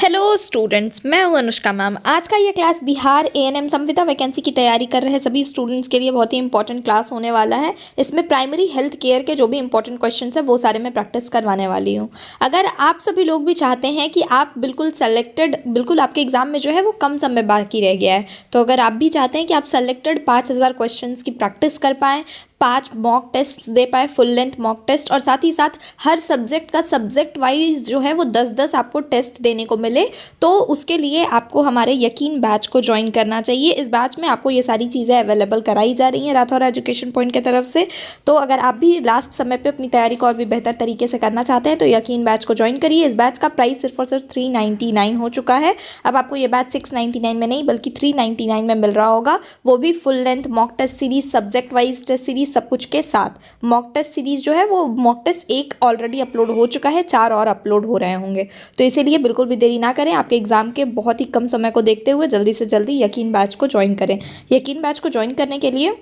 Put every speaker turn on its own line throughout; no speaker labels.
Hello students, मैं हूं Anushka ma'am. आज का ये क्लास बिहार एएनएम संविदा वैकेंसी की तैयारी कर रहे सभी स्टूडेंट्स के लिए बहुत ही इंपॉर्टेंट क्लास होने वाला है। इसमें प्राइमरी हेल्थ केयर के जो भी इंपॉर्टेंट क्वेश्चंस है वो सारे मैं प्रैक्टिस करवाने वाली हूँ। अगर आप सभी लोग भी चाहते हैं कि आप बिल्कुल आपके एग्जाम में जो है वो कम समय बाकी रह गया है, तो अगर आप भी चाहते हैं कि आप सेलेक्टेड 5000 क्वेश्चंस की प्रैक्टिस कर पाएँ, 5 मॉक टेस्ट दे पाए, फुल लेंथ मॉक टेस्ट, और साथ ही साथ हर सब्जेक्ट का सब्जेक्ट वाइज जो है वो 10-10 आपको टेस्ट देने को मिले, तो उसके लिए आपको हमारे यकीन बैच को ज्वाइन करना चाहिए। इस बैच में आपको ये सारी चीज़ें अवेलेबल कराई जा रही हैं राठौर एजुकेशन पॉइंट की तरफ से। तो अगर आप भी लास्ट समय पे अपनी तैयारी को और भी बेहतर तरीके से करना चाहते हैं तो यकीन बैच को ज्वाइन करिए। इस बैच का प्राइस सिर्फ और सिर्फ 399 हो चुका है। अब आपको ये बैच 699 में नहीं बल्कि 399 में मिल रहा होगा, वो भी full length mock test series, subject wise test series, सब कुछ के साथ। मॉक टेस्ट सीरीज जो है वो मॉक टेस्ट 1 ऑलरेडी अपलोड हो चुका है, 4 और अपलोड हो रहे होंगे। तो इसीलिए बिल्कुल भी देरी ना करें, आपके एग्जाम के बहुत ही कम समय को देखते हुए जल्दी से जल्दी यकीन बैच को ज्वाइन करें। यकीन बैच को ज्वाइन करने के लिए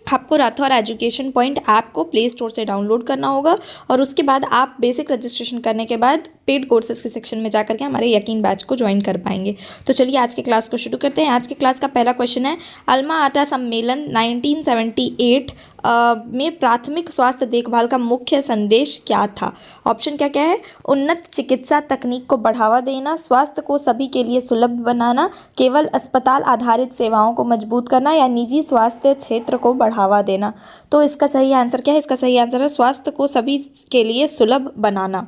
आपको राठौर एजुकेशन पॉइंट ऐप को प्ले स्टोर से डाउनलोड करना होगा, और उसके बाद आप बेसिक रजिस्ट्रेशन करने के बाद पेड कोर्सेज के सेक्शन में जाकर के हमारे यकीन बैच को ज्वाइन कर पाएंगे। तो चलिए आज के क्लास को शुरू करते हैं। आज के क्लास का पहला क्वेश्चन है, अल्मा आटा सम्मेलन 1978 में प्राथमिक स्वास्थ्य देखभाल का मुख्य संदेश क्या था? ऑप्शन क्या क्या है? उन्नत चिकित्सा तकनीक को बढ़ावा देना, स्वास्थ्य को सभी के लिए सुलभ बनाना, केवल अस्पताल आधारित सेवाओं को मजबूत करना, या निजी स्वास्थ्य क्षेत्र को बढ़ावा देना। तो इसका सही आंसर क्या है? इसका सही आंसर है स्वास्थ्य को सभी के लिए सुलभ बनाना।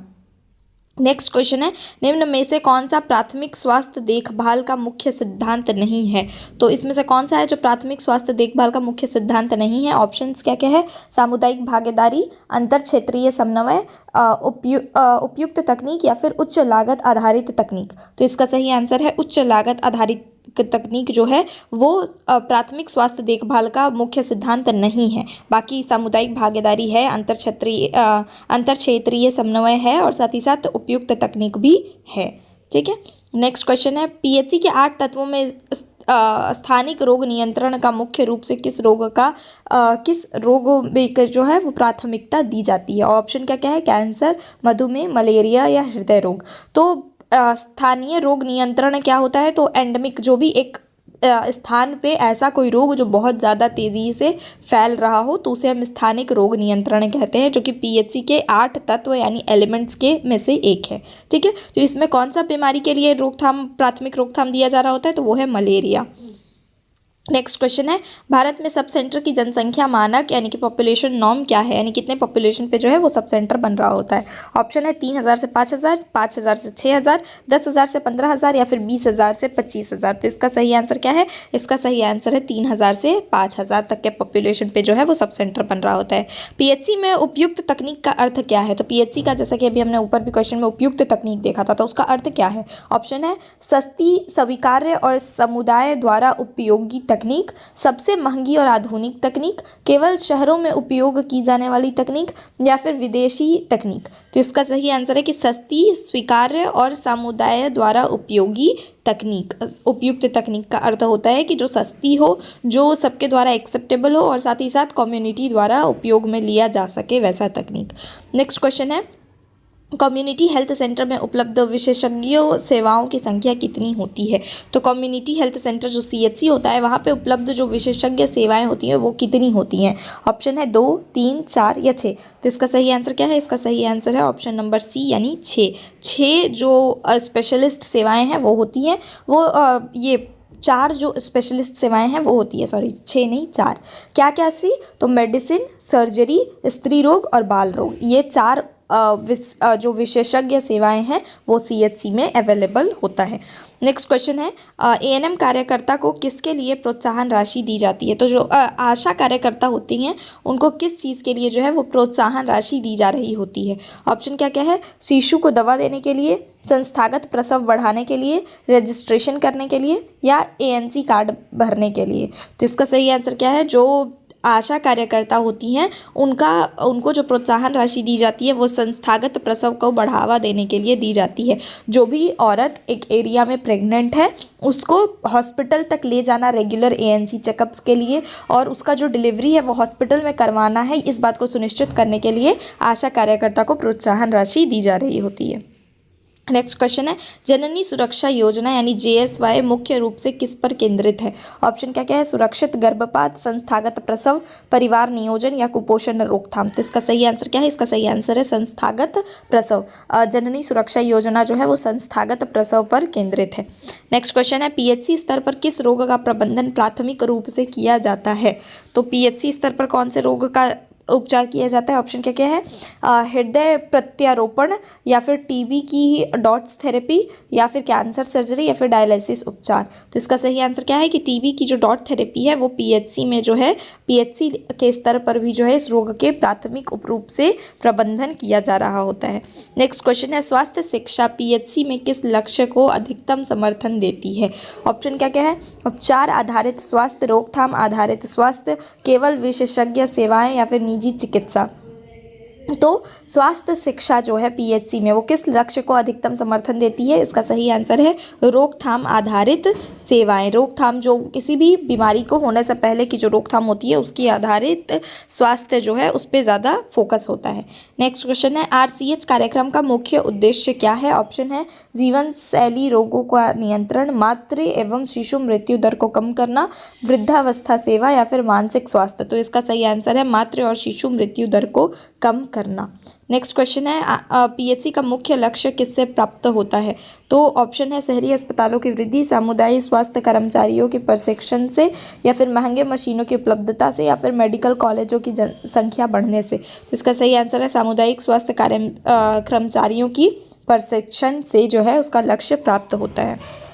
नेक्स्ट क्वेश्चन है, निम्न में से कौन सा प्राथमिक स्वास्थ्य देखभाल का मुख्य सिद्धांत नहीं है? तो इसमें से कौन सा है जो प्राथमिक स्वास्थ्य देखभाल का मुख्य सिद्धांत नहीं है? ऑप्शंस क्या क्या है? सामुदायिक भागीदारी, अंतर क्षेत्रीय समन्वय, उपयुक्त तकनीक, या फिर उच्च लागत आधारित तकनीक। तो इसका सही आंसर है उच्च लागत आधारित तकनीक जो है वो प्राथमिक स्वास्थ्य देखभाल का मुख्य सिद्धांत नहीं है। बाकी सामुदायिक भागीदारी है, अंतर क्षेत्रीय समन्वय है, और साथ ही साथ उपयुक्त तकनीक भी है। ठीक है। नेक्स्ट क्वेश्चन है, पीएचसी के 8 तत्वों में स्थानिक रोग नियंत्रण का मुख्य रूप से किस रोग में जो है वो प्राथमिकता दी जाती है? ऑप्शन क्या क्या है? कैंसर, मधुमेह, मलेरिया, या हृदय रोग। तो स्थानीय रोग नियंत्रण क्या होता है? तो एंडेमिक, जो भी एक स्थान पे ऐसा कोई रोग जो बहुत ज़्यादा तेज़ी से फैल रहा हो तो उसे हम स्थानिक रोग नियंत्रण कहते हैं, जो कि पीएचसी के 8 तत्व यानी एलिमेंट्स के में से एक है। ठीक है। तो इसमें कौन सा बीमारी के लिए प्राथमिक रोकथाम दिया जा रहा होता है? तो वो है मलेरिया। नेक्स्ट क्वेश्चन है, भारत में सब सेंटर की जनसंख्या मानक यानी कि पॉपुलेशन नॉर्म क्या है? यानी कितने पॉपुलेशन पे जो है वो सब सेंटर बन रहा होता है? ऑप्शन है 3000 से 5000, 5000 से 6000, 10000 से 15000, या फिर 20000 से 25000। तो इसका सही आंसर क्या है? इसका सही आंसर है 3000 से 5000 तक के पॉपुलेशन पे जो है वो सब सेंटर बन रहा होता है। पीएचसी में उपयुक्त तकनीक का अर्थ क्या है? तो पीएचसी का, जैसा कि अभी हमने ऊपर भी क्वेश्चन में उपयुक्त तकनीक देखा था, तो उसका अर्थ क्या है? ऑप्शन है सस्ती, स्वीकार्य और समुदाय द्वारा उपयोगी तकनीक, सबसे महंगी और आधुनिक तकनीक, केवल शहरों में उपयोग की जाने वाली तकनीक, या फिर विदेशी तकनीक। तो इसका सही आंसर है कि सस्ती, स्वीकार्य और समुदाय द्वारा उपयोगी तकनीक। उपयुक्त तकनीक का अर्थ होता है कि जो सस्ती हो, जो सबके द्वारा एक्सेप्टेबल हो, और साथ ही साथ कम्युनिटी द्वारा उपयोग में लिया जा सके वैसा तकनीक। नेक्स्ट क्वेश्चन है, कम्युनिटी हेल्थ सेंटर में उपलब्ध विशेषज्ञों सेवाओं की संख्या कितनी होती है? तो कम्युनिटी हेल्थ सेंटर जो सीएचसी होता है वहाँ पे उपलब्ध जो विशेषज्ञ सेवाएं होती हैं वो कितनी होती हैं? ऑप्शन है 2, 3, 4 या 6। तो इसका सही आंसर क्या है? इसका सही आंसर है ऑप्शन नंबर सी यानी 6। 6 जो स्पेशलिस्ट सेवाएँ हैं वो होती हैं, वो ये 4 जो स्पेशलिस्ट सेवाएं हैं वो होती है, 6 नहीं 4। क्या क्या सी? तो मेडिसिन, सर्जरी, स्त्री रोग और बाल रोग, ये 4 जो विशेषज्ञ सेवाएं हैं वो सीएचसी में अवेलेबल होता है। नेक्स्ट क्वेश्चन है, एएनएम कार्यकर्ता को किसके लिए प्रोत्साहन राशि दी जाती है? तो जो आशा कार्यकर्ता होती हैं उनको किस चीज़ के लिए जो है वो प्रोत्साहन राशि दी जा रही होती है? ऑप्शन क्या क्या है? शिशु को दवा देने के लिए, संस्थागत प्रसव बढ़ाने के लिए, रजिस्ट्रेशन करने के लिए, या एएनसी कार्ड भरने के लिए। तो इसका सही आंसर क्या है? जो आशा कार्यकर्ता होती हैं उनको जो प्रोत्साहन राशि दी जाती है वो संस्थागत प्रसव को बढ़ावा देने के लिए दी जाती है। जो भी औरत एक एरिया में प्रेग्नेंट है उसको हॉस्पिटल तक ले जाना रेगुलर एएनसी चेकअप्स के लिए, और उसका जो डिलीवरी है वो हॉस्पिटल में करवाना है, इस बात को सुनिश्चित करने के लिए आशा कार्यकर्ता को प्रोत्साहन राशि दी जा रही होती है। नेक्स्ट क्वेश्चन है, जननी सुरक्षा योजना यानी JSY मुख्य रूप से किस पर केंद्रित है? ऑप्शन क्या क्या है? सुरक्षित गर्भपात, संस्थागत प्रसव, परिवार नियोजन या कुपोषण रोकथाम। तो इसका सही आंसर क्या है? इसका सही आंसर है संस्थागत प्रसव। जननी सुरक्षा योजना जो है वो संस्थागत प्रसव पर केंद्रित है। नेक्स्ट क्वेश्चन है, PHC स्तर पर किस रोग का प्रबंधन प्राथमिक रूप से किया जाता है? तो PHC स्तर पर कौन से रोग का उपचार किया जाता है? ऑप्शन क्या क्या है? हृदय प्रत्यारोपण या फिर TB की डॉट्स थेरेपी या फिर कैंसर सर्जरी या फिर डायलिसिस उपचार। तो इसका सही आंसर क्या है कि TB की जो डॉट थेरेपी है वो PHC में जो है PHC के स्तर पर भी जो है इस रोग के प्राथमिक रूप से प्रबंधन किया जा रहा होता है। नेक्स्ट क्वेश्चन है, स्वास्थ्य शिक्षा PHC में किस लक्ष्य को अधिकतम समर्थन देती है? ऑप्शन क्या क्या है? उपचार आधारित स्वास्थ्य, रोकथाम आधारित स्वास्थ्य, केवल विशेषज्ञ सेवाएं या फिर निजी चिकित्सा। तो स्वास्थ्य शिक्षा जो है PHC में वो किस लक्ष्य को अधिकतम समर्थन देती है? इसका सही आंसर है रोकथाम आधारित सेवाएं। रोकथाम, जो किसी भी बीमारी को होने से पहले की जो रोकथाम होती है उसकी आधारित स्वास्थ्य जो है उस पर ज़्यादा फोकस होता है। नेक्स्ट क्वेश्चन है, RCH कार्यक्रम का मुख्य उद्देश्य क्या है? ऑप्शन है जीवन शैली रोगों का नियंत्रण, मातृ एवं शिशु मृत्यु दर को कम करना, वृद्धावस्था सेवा या फिर मानसिक स्वास्थ्य। तो इसका सही आंसर है मातृ और शिशु मृत्यु दर को कम करना। नेक्स्ट क्वेश्चन है, PHC का मुख्य लक्ष्य किससे प्राप्त होता है? तो ऑप्शन है शहरी अस्पतालों की वृद्धि, सामुदायिक स्वास्थ्य कर्मचारियों के प्रशिक्षण से या फिर महंगे मशीनों की उपलब्धता से या फिर मेडिकल कॉलेजों की संख्या बढ़ने से। तो इसका सही आंसर है सामुदायिक स्वास्थ्य कर्मचारियों की प्रशिक्षण से जो है उसका लक्ष्य प्राप्त होता है।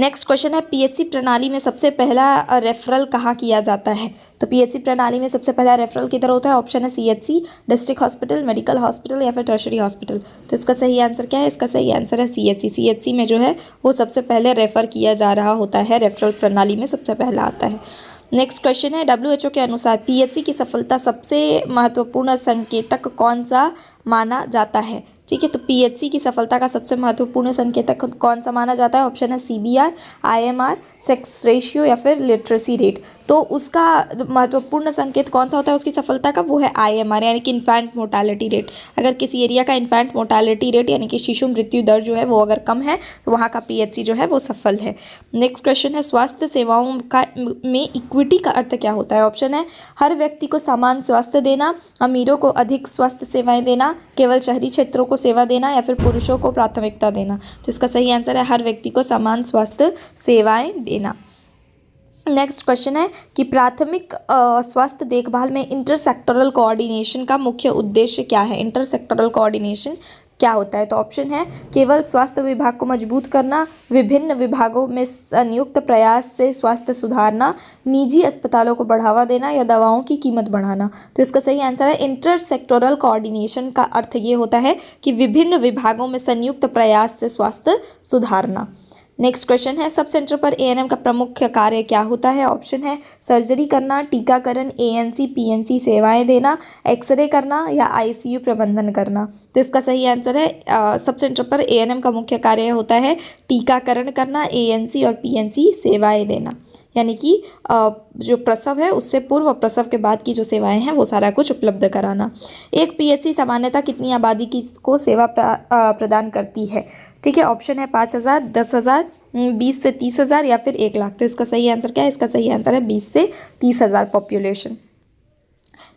नेक्स्ट क्वेश्चन है, PHC प्रणाली में सबसे पहला रेफरल कहाँ किया जाता है? तो PHC प्रणाली में सबसे पहला रेफरल किधर होता है? ऑप्शन है CHC, district hospital, medical hospital या फिर टर्शरी हॉस्पिटल। तो इसका सही आंसर क्या है? इसका सही आंसर है CHC। CHC में जो है वो सबसे पहले रेफर किया जा रहा होता है, रेफरल प्रणाली में सबसे पहला आता है। नेक्स्ट क्वेश्चन है, WHO के अनुसार PHC की सफलता सबसे महत्वपूर्ण संकेतक कौन सा माना जाता है? ठीक है, तो PHC की सफलता का सबसे महत्वपूर्ण संकेतक कौन सा माना जाता है? ऑप्शन है CBR, IMR, सेक्स रेशियो या फिर लिटरेसी रेट। तो उसका महत्वपूर्ण संकेत कौन सा होता है उसकी सफलता का? वो है IMR यानी कि इन्फेंट मोर्टालिटी रेट। अगर किसी एरिया का इन्फेंट मोर्टालिटी रेट यानी कि शिशु मृत्यु दर जो है वो अगर कम है तो वहाँ का PHC जो है वो सफल है। नेक्स्ट क्वेश्चन है, स्वास्थ्य सेवाओं का में इक्विटी का अर्थ क्या होता है? ऑप्शन है हर व्यक्ति को समान स्वास्थ्य देना, अमीरों को अधिक स्वास्थ्य सेवाएं देना, केवल शहरी क्षेत्रों को सेवा देना या फिर पुरुषों को प्राथमिकता देना। तो इसका सही आंसर है हर व्यक्ति को समान स्वास्थ्य सेवाएं देना। नेक्स्ट क्वेश्चन है कि प्राथमिक स्वास्थ्य देखभाल में इंटरसेक्टोरल कोऑर्डिनेशन का मुख्य उद्देश्य क्या है? इंटरसेक्टोरल कोऑर्डिनेशन क्या होता है? तो ऑप्शन है केवल स्वास्थ्य विभाग को मजबूत करना, विभिन्न विभागों में संयुक्त प्रयास से स्वास्थ्य सुधारना, निजी अस्पतालों को बढ़ावा देना या दवाओं की कीमत बढ़ाना। तो इसका सही आंसर है इंटरसेक्टोरल कोऑर्डिनेशन का अर्थ ये होता है कि विभिन्न विभागों में संयुक्त प्रयास से स्वास्थ्य सुधारना। नेक्स्ट क्वेश्चन है, सब सेंटर पर ANM का प्रमुख कार्य क्या होता है? ऑप्शन है सर्जरी करना, टीकाकरण, ANC PNC सेवाएं देना, एक्सरे करना या ICU प्रबंधन करना। तो इसका सही आंसर है सब सेंटर पर ANM का मुख्य कार्य होता है टीकाकरण करना, ANC और PNC सेवाएं देना, यानी कि जो प्रसव है उससे पूर्व प्रसव के बाद की जो सेवाएं हैं वो सारा कुछ उपलब्ध कराना। एक PHC सामान्यतः कितनी आबादी को सेवा प्रदान करती है? ठीक है, ऑप्शन है 5,000, 10,000, 20 से 30,000 या फिर 1 लाख। तो इसका सही आंसर क्या है? इसका सही आंसर है 20 से 30,000 पॉपुलेशन।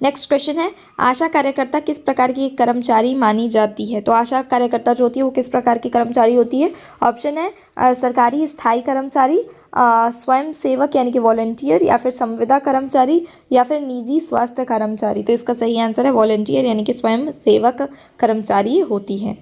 नेक्स्ट क्वेश्चन है, आशा कार्यकर्ता किस प्रकार की कर्मचारी मानी जाती है? तो आशा कार्यकर्ता जो होती है वो किस प्रकार की कर्मचारी होती है? ऑप्शन है सरकारी स्थायी कर्मचारी, स्वयं सेवक यानी कि वॉलंटियर या फिर संविदा कर्मचारी या फिर निजी स्वास्थ्य कर्मचारी। तो इसका सही आंसर है वॉलंटियर यानी कि स्वयं सेवक कर्मचारी होती है।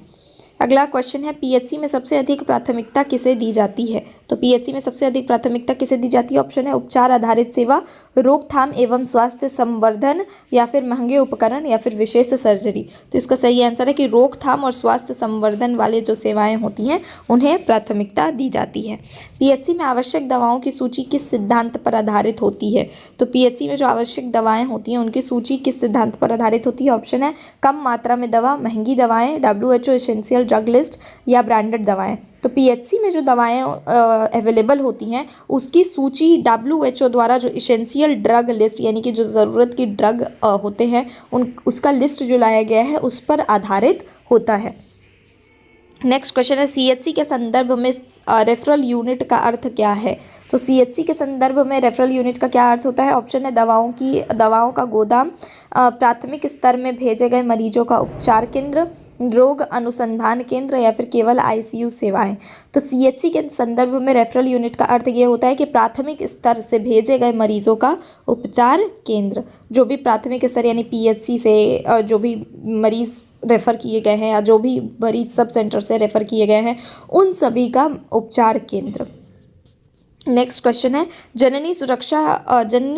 अगला क्वेश्चन है, PHC में सबसे अधिक प्राथमिकता किसे दी जाती है? तो PHC में सबसे अधिक प्राथमिकता किसे दी जाती है? ऑप्शन है उपचार आधारित सेवा, रोकथाम एवं स्वास्थ्य संवर्धन या फिर महंगे उपकरण या फिर विशेष सर्जरी। तो इसका सही आंसर है कि रोकथाम और स्वास्थ्य संवर्धन वाले जो सेवाएं होती हैं उन्हें प्राथमिकता दी जाती है। PHC में आवश्यक दवाओं की सूची किस सिद्धांत पर आधारित होती है? तो PHC में जो आवश्यक दवाएं होती हैं उनकी सूची किस सिद्धांत पर आधारित होती है? ऑप्शन है कम मात्रा में दवा, महंगी दवाएं, WHO एसेंशियल ड्रग लिस्ट या ब्रांडेड दवाएं। तो PHC में जो दवाएं अवेलेबल होती हैं उसकी सूची WHO द्वारा जो एसेंशियल ड्रग लिस्ट यानी कि जो ज़रूरत की ड्रग होते हैं उसका लिस्ट जो लाया गया है उस पर आधारित होता है। नेक्स्ट क्वेश्चन है सीएचसी के संदर्भ में रेफरल यूनिट का अर्थ क्या है। तो सीएचसी के संदर्भ में रेफरल यूनिट का क्या अर्थ होता है। ऑप्शन है दवाओं का गोदाम, प्राथमिक स्तर में भेजे गए मरीजों का उपचार केंद्र, रोग अनुसंधान केंद्र या फिर केवल आईसीयू सेवाएं। तो सीएचसी के संदर्भ में रेफरल यूनिट का अर्थ ये होता है कि प्राथमिक स्तर से भेजे गए मरीजों का उपचार केंद्र। जो भी प्राथमिक स्तर यानी पीएचसी से जो भी मरीज रेफ़र किए गए हैं या जो भी मरीज सब सेंटर से रेफ़र किए गए हैं उन सभी का उपचार केंद्र। नेक्स्ट क्वेश्चन है जननी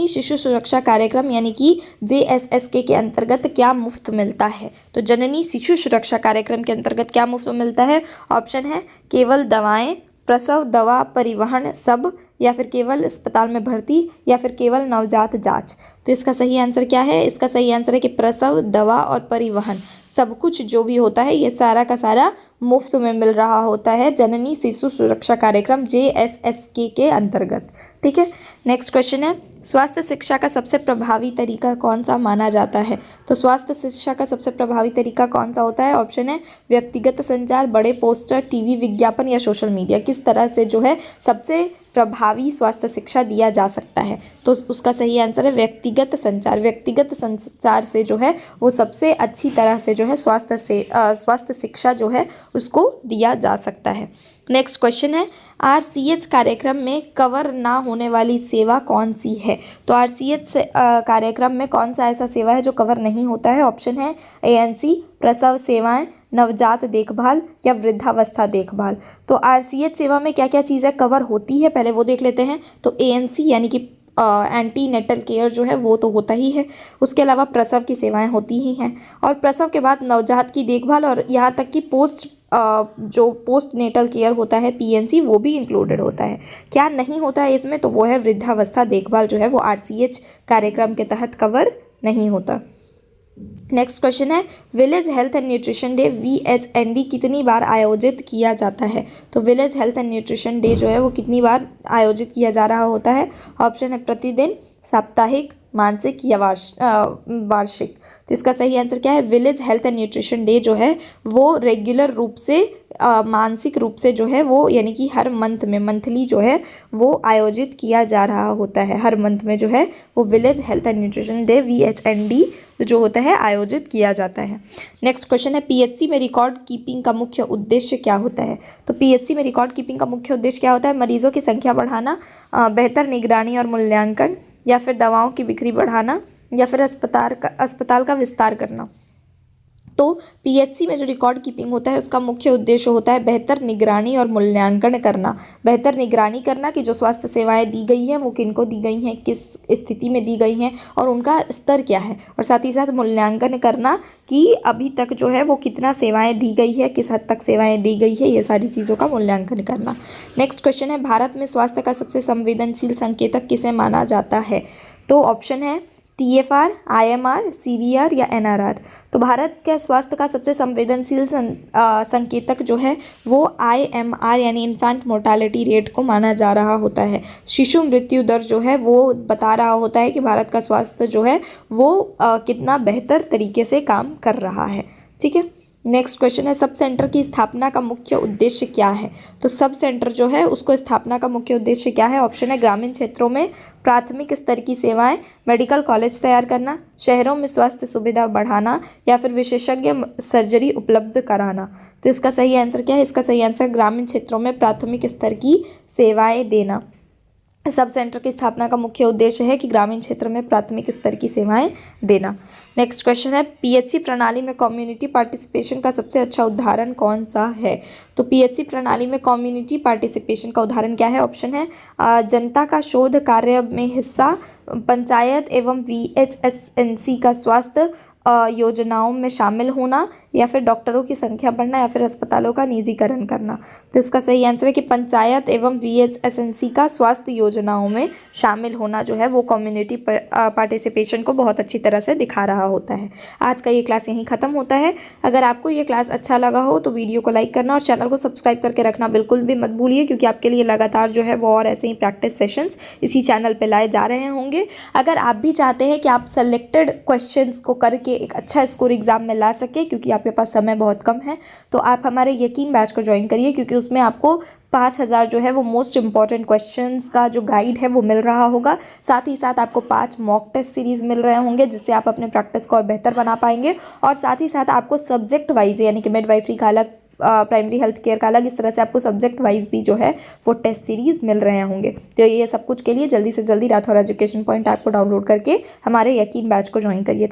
शिशु सुरक्षा कार्यक्रम यानी कि JSSK के अंतर्गत क्या मुफ्त मिलता है। तो जननी शिशु सुरक्षा कार्यक्रम के अंतर्गत क्या मुफ्त मिलता है। ऑप्शन है केवल दवाएं, प्रसव दवा परिवहन सब, या फिर केवल अस्पताल में भर्ती, या फिर केवल नवजात जांच। तो इसका सही आंसर क्या है। इसका सही आंसर है कि प्रसव दवा और परिवहन सब कुछ जो भी होता है ये सारा का सारा मुफ्त में मिल रहा होता है जननी शिशु सुरक्षा कार्यक्रम JSSK के अंतर्गत। ठीक है। नेक्स्ट क्वेश्चन है स्वास्थ्य शिक्षा का सबसे प्रभावी तरीका कौन सा माना जाता है। तो स्वास्थ्य शिक्षा का सबसे प्रभावी तरीका कौन सा होता है। ऑप्शन है व्यक्तिगत संचार, बड़े पोस्टर, टीवी विज्ञापन या सोशल मीडिया। किस तरह से जो है सबसे प्रभावी स्वास्थ्य शिक्षा दिया जा सकता है। तो उसका सही आंसर है व्यक्तिगत संचार। व्यक्तिगत संचार से जो है वो सबसे अच्छी तरह से जो है स्वास्थ्य शिक्षा जो है उसको दिया जा सकता है। नेक्स्ट क्वेश्चन है RCH कार्यक्रम में कवर ना होने वाली सेवा कौन सी है। तो RCH कार्यक्रम में कौन सा ऐसा सेवा है जो कवर नहीं होता है। ऑप्शन है ANC, प्रसव सेवाएं, नवजात देखभाल या वृद्धावस्था देखभाल। तो RCH सेवा में क्या क्या चीज़ें कवर होती है पहले वो देख लेते हैं। तो ANC यानी कि एंटी नेटल केयर जो है वो तो होता ही है। उसके अलावा प्रसव की सेवाएं होती ही हैं और प्रसव के बाद नवजात की देखभाल और यहाँ तक कि पोस्ट नेटल केयर होता है PNC वो भी इंक्लूडेड होता है। क्या नहीं होता है इसमें तो वो है वृद्धावस्था देखभाल जो है वो RCH कार्यक्रम के तहत कवर नहीं होता। नेक्स्ट क्वेश्चन है village health and nutrition day VHND कितनी बार आयोजित किया जाता है। तो village health and nutrition day जो है वो कितनी बार आयोजित किया जा रहा होता है। ऑप्शन है प्रतिदिन, साप्ताहिक, मानसिक या वार्षिक। तो इसका सही आंसर क्या है। Village health and nutrition day जो है वो रेगुलर रूप से मानसिक रूप से जो है वो यानी कि हर मंथ में मंथली जो है वो आयोजित किया जा रहा होता है। हर मंथ में जो है वो village health and nutrition day VHND जो होता है आयोजित किया जाता है। नेक्स्ट क्वेश्चन है PHC में रिकॉर्ड कीपिंग का मुख्य उद्देश्य क्या होता है। तो PHC में रिकॉर्ड कीपिंग का मुख्य उद्देश्य क्या होता है। मरीजों की संख्या बढ़ाना, बेहतर निगरानी और मूल्यांकन, या फिर दवाओं की बिक्री बढ़ाना, या फिर अस्पताल का विस्तार करना। तो PHC में जो रिकॉर्ड कीपिंग होता है उसका मुख्य उद्देश्य होता है बेहतर निगरानी और मूल्यांकन करना। बेहतर निगरानी करना कि जो स्वास्थ्य सेवाएं दी गई हैं वो किनको दी गई हैं, किस स्थिति में दी गई हैं और उनका स्तर क्या है, और साथ ही साथ मूल्यांकन करना कि अभी तक जो है वो कितना सेवाएं दी गई है, किस हद तक सेवाएं दी गई है, ये सारी चीज़ों का मूल्यांकन करना। नेक्स्ट क्वेश्चन है भारत में स्वास्थ्य का सबसे संवेदनशील संकेतक किसे माना जाता है। तो ऑप्शन है TFR, IMR, CVR या NRR। तो भारत के स्वास्थ्य का सबसे संवेदनशील संकेतक जो है वो IMR यानी इन्फेंट मोर्टालिटी रेट को माना जा रहा होता है। शिशु मृत्यु दर जो है वो बता रहा होता है कि भारत का स्वास्थ्य जो है वो कितना बेहतर तरीके से काम कर रहा है। ठीक है। नेक्स्ट क्वेश्चन है सब सेंटर की स्थापना का मुख्य उद्देश्य क्या है। तो सब सेंटर जो है उसको स्थापना का मुख्य उद्देश्य क्या है। ऑप्शन है ग्रामीण क्षेत्रों में प्राथमिक स्तर की सेवाएं, मेडिकल कॉलेज तैयार करना, शहरों में स्वास्थ्य सुविधा बढ़ाना, या फिर विशेषज्ञ सर्जरी उपलब्ध कराना। तो इसका सही आंसर क्या है। इसका सही आंसर ग्रामीण क्षेत्रों में प्राथमिक स्तर की सेवाएं देना। सब सेंटर की स्थापना का मुख्य उद्देश्य है कि ग्रामीण क्षेत्र में प्राथमिक स्तर की सेवाएं देना। नेक्स्ट क्वेश्चन है PHC प्रणाली में कम्युनिटी पार्टिसिपेशन का सबसे अच्छा उदाहरण कौन सा है। तो PHC प्रणाली में कम्युनिटी पार्टिसिपेशन का उदाहरण क्या है। ऑप्शन है जनता का शोध कार्य में हिस्सा, पंचायत एवं VHSNC का स्वास्थ्य योजनाओं में शामिल होना, या फिर डॉक्टरों की संख्या बढ़ना, या फिर अस्पतालों का निजीकरण करना। तो इसका सही आंसर है कि पंचायत एवं VHSNC का स्वास्थ्य योजनाओं में शामिल होना जो है वो कम्युनिटी पार्टिसिपेशन को बहुत अच्छी तरह से दिखा रहा होता है। आज का ये क्लास यहीं ख़त्म होता है। अगर आपको ये क्लास अच्छा लगा हो तो वीडियो को लाइक करना और चैनल को सब्सक्राइब करके रखना बिल्कुल भी मत भूलिए, क्योंकि आपके लिए लगातार जो है वो और ऐसे ही प्रैक्टिस सेशंस इसी चैनल पर लाए जा रहे होंगे। अगर आप भी चाहते हैं कि आप सेलेक्टेड क्वेश्चंस को करके एक अच्छा स्कोर एग्जाम में ला सके, क्योंकि आपके पास समय बहुत कम है, तो आप हमारे यकीन बैच को ज्वाइन करिए, क्योंकि उसमें आपको 5,000 जो है वो मोस्ट इंपॉर्टेंट क्वेश्चंस का जो गाइड है वो मिल रहा होगा। साथ ही साथ आपको 5 मॉक टेस्ट सीरीज़ मिल रहे होंगे, जिससे आप अपने प्रैक्टिस को और बेहतर बना पाएंगे। और साथ ही साथ आपको सब्जेक्ट वाइज, यानी कि मिडवाइफरी का अलग, प्राइमरी हेल्थ केयर का अलग, इस तरह से आपको सब्जेक्ट वाइज भी जो है वो टेस्ट सीरीज़ मिल रहे होंगे। तो ये सब कुछ के लिए जल्दी से जल्दी राठौर एजुकेशन पॉइंट ऐप को डाउनलोड करके हमारे यकीन बैच को ज्वाइन करिए।